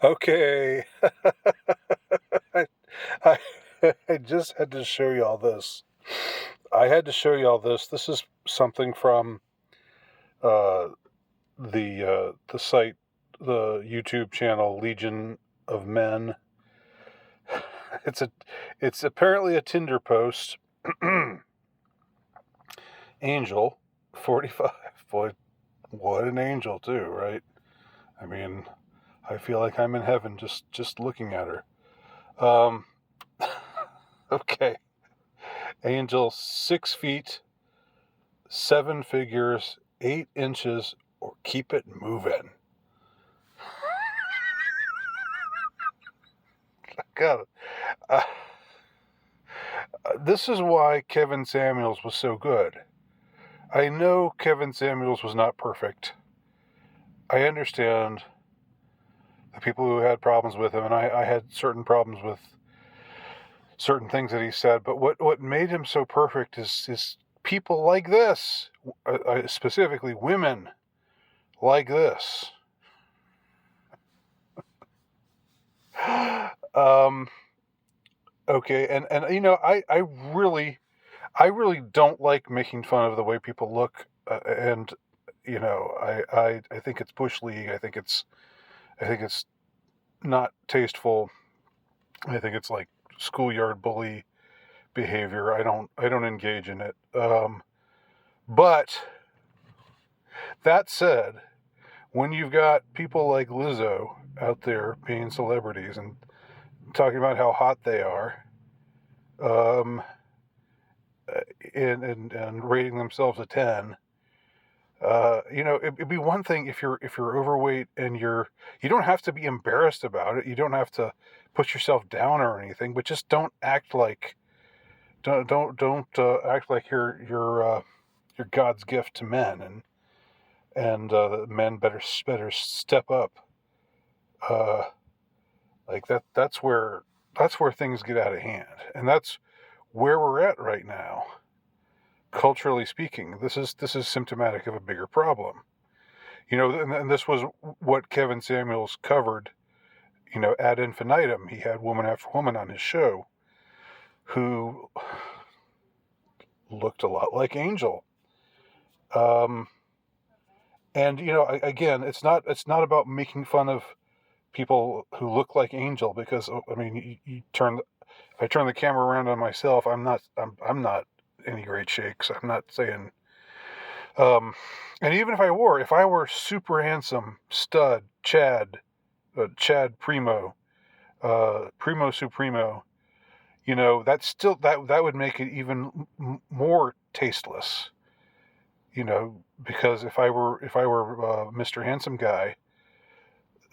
Okay. I, I, I just had to show you all this. I had to show you all this. This is something from uh, the site, the YouTube channel Legion of Men. It's a it's apparently a Tinder post. Angel, 45. Boy, what an angel too, right? I mean, I feel like I'm in heaven just looking at her. Um, okay. Angel, 6 feet, 7 figures, 8 inches, or keep it moving. God, uh, this is why Kevin Samuels was so good. I know Kevin Samuels was not perfect. I understand the people who had problems with him, and I had certain problems with certain things that he said. But what made him so perfect is people like this, specifically women like this. um, okay, and I really don't like making fun of the way people look, and I think it's bush league. I think it's not tasteful. I think it's like schoolyard bully behavior. I don't engage in it. But that said, when you've got people like Lizzo out there being celebrities and talking about how hot they are, um, and rating themselves a 10. It'd be one thing if you're overweight and you don't have to be embarrassed about it. You don't have to put yourself down or anything, but just don't act like you're God's gift to men, and men better step up. Uh, like that's where things get out of hand, and that's where we're at right now. Culturally speaking, this is symptomatic of a bigger problem. And this was what Kevin Samuels covered, ad infinitum. He had woman after woman on his show who looked a lot like Angel. Um, and again, it's not about making fun of people who look like Angel, because I mean, if I turn the camera around on myself, I'm not any great shakes. I'm not saying. Um, and even if I were super handsome, stud, Chad Primo, Primo Supremo, that would make it even more tasteless. Because if I were Mr. Handsome Guy,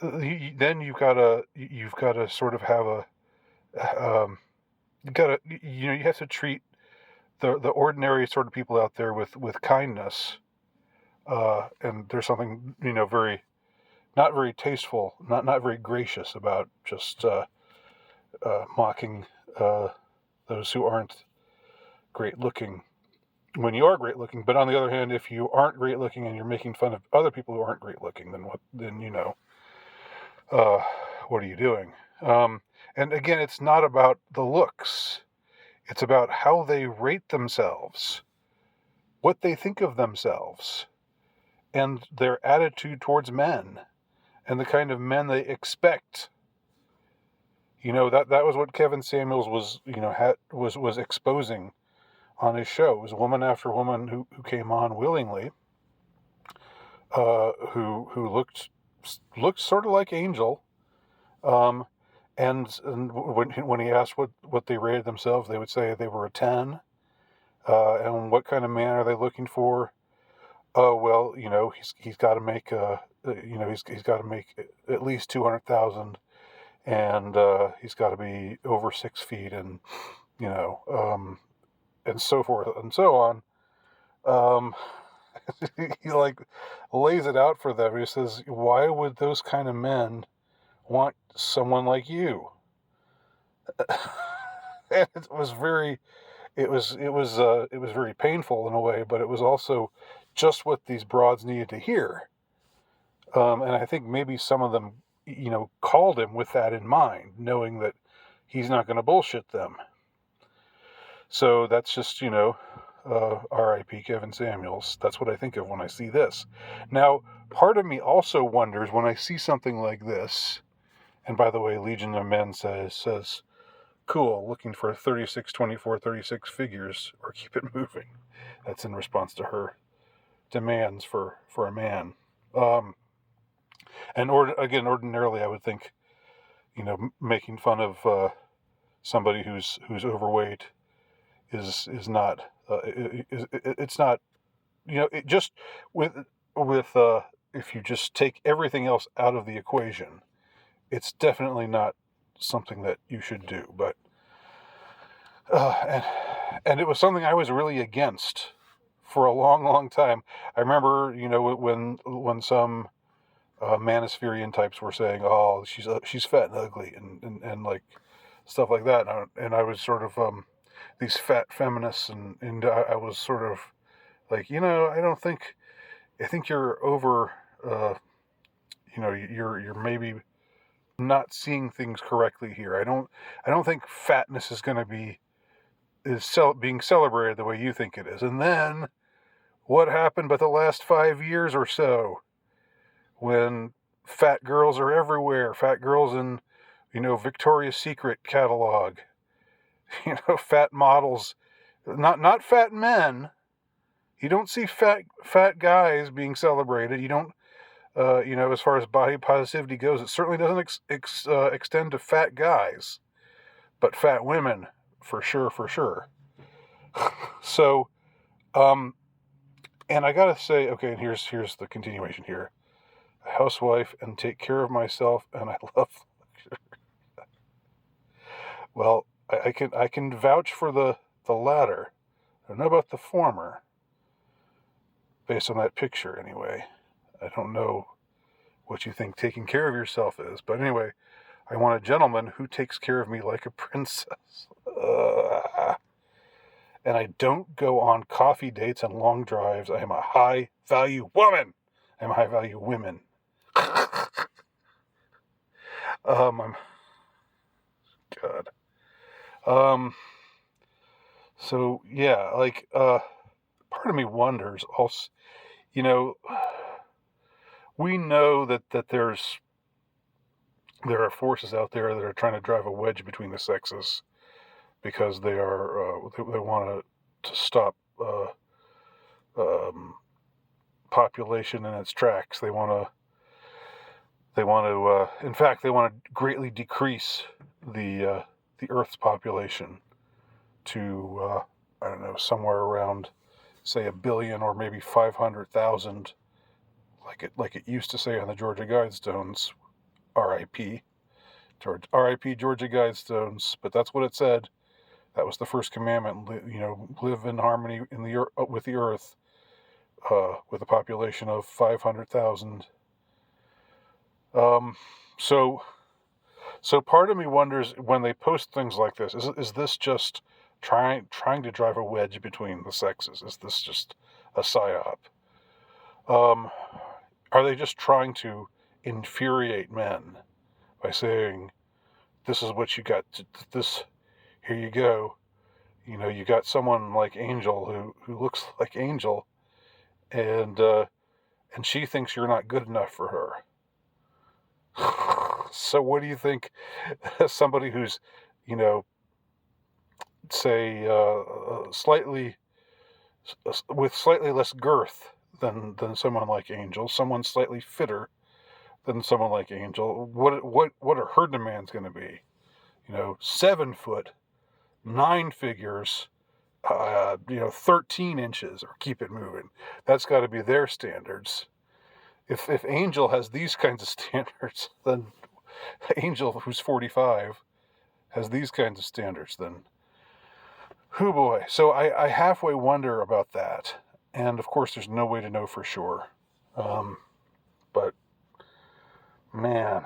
then you've got to sort of have you have to treat the ordinary sort of people out there with kindness. And there's something very not very tasteful, not very gracious about just mocking those who aren't great looking when you are great looking. But on the other hand, if you aren't great looking and you're making fun of other people who aren't great looking, then uh, what are you doing? And again, it's not about the looks. It's about how they rate themselves, what they think of themselves, and their attitude towards men, and the kind of men they expect. That was what Kevin Samuels was exposing on his show. It was woman after woman who came on willingly, who looked sort of like Angel. Um, and when he asked what they rated themselves, they would say they were a 10. And what kind of man are they looking for? Oh, well, he's got to make he's got to make at least 200,000, and he's got to be over 6 feet, and and so forth and so on. Um, he like lays it out for them. He says, "Why would those kind of men want someone like you?" And it was very painful in a way, but it was also just what these broads needed to hear. And I think maybe some of them called him with that in mind, knowing that he's not going to bullshit them. So that's just, R.I.P. Kevin Samuels. That's what I think of when I see this. Now, part of me also wonders when I see something like this, and by the way, Legion of Men says cool, looking for 36, 24, 36 figures, or keep it moving. That's in response to her demands for a man. And ordinarily I would think, making fun of somebody who's overweight is not it's not, it just with if you just take everything else out of the equation, it's definitely not something that you should do. But and it was something I was really against for a long, long time. I remember, when some Manispherian types were saying, "Oh, she's fat and ugly," and like stuff like that, and I was sort of these fat feminists, and I was sort of like, I think you're over, you're maybe not seeing things correctly here. I don't think fatness is going to be being celebrated the way you think it is. And then what happened but the last 5 years or so, when fat girls are everywhere, fat girls in, Victoria's Secret catalog, fat models, not fat men. You don't see fat guys being celebrated. You don't, as far as body positivity goes, it certainly doesn't extend to fat guys, but fat women, for sure. So, and I gotta say, okay, and here's the continuation here. A housewife and take care of myself, and I love. Well, I can vouch for the latter. I don't know about the former, based on that picture anyway. I don't know what you think taking care of yourself is, but anyway, I want a gentleman who takes care of me like a princess. And I don't go on coffee dates and long drives. I am a high-value woman. I'm a high-value women. I'm... God. So, yeah, like, part of me wonders also, we know that there are forces out there that are trying to drive a wedge between the sexes because they want to stop population in its tracks. They want to in fact, they want to greatly decrease the Earth's population to I don't know, somewhere around, say, 1 billion or maybe 500,000, like it used to say on the Georgia Guidestones, R.I.P. R.I.P. Georgia Guidestones. But that's what it said. That was the first commandment. Live in harmony with the Earth, with a population of 500,000. So part of me wonders when they post things like this: is this just trying to drive a wedge between the sexes? Is this just a psyop? Are they just trying to infuriate men by saying, "This is what you got. Here you go. You got someone like Angel who looks like Angel, and she thinks you're not good enough for her." So what do you think? Somebody who's, say, slightly with slightly less girth than someone like Angel, someone slightly fitter than someone like Angel. What are her demands going to be? 7 foot, 9 figures, 13 inches, or keep it moving. That's got to be their standards. If Angel has these kinds of standards, then Angel, who's 45, has these kinds of standards, then oh boy. So I halfway wonder about that. And of course, there's no way to know for sure. But man,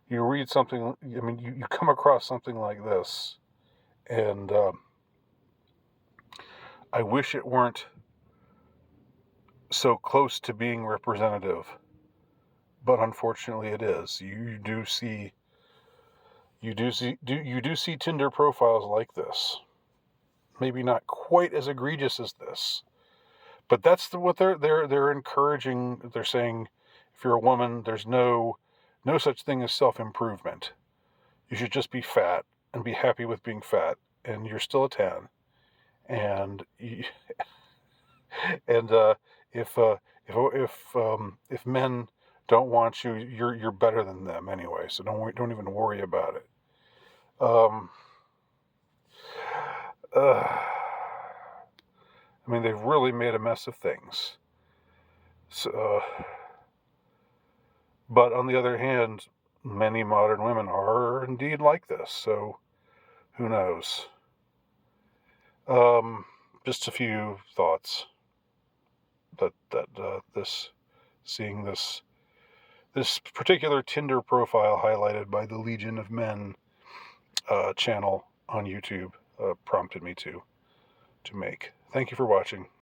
you read something, you come across something like this, and I wish it weren't so close to being representative, but unfortunately it is. You do see Tinder profiles like this. Maybe not quite as egregious as this, but that's what they're encouraging. They're saying, if you're a woman, there's no such thing as self-improvement. You should just be fat and be happy with being fat, and you're still a 10. And and if men don't want you, you're better than them anyway. So don't even worry about it. I mean, they've really made a mess of things. So, but on the other hand, many modern women are indeed like this. So who knows? Just a few thoughts. Seeing this particular Tinder profile highlighted by the Legion of Men channel on YouTube prompted me to make. Thank you for watching.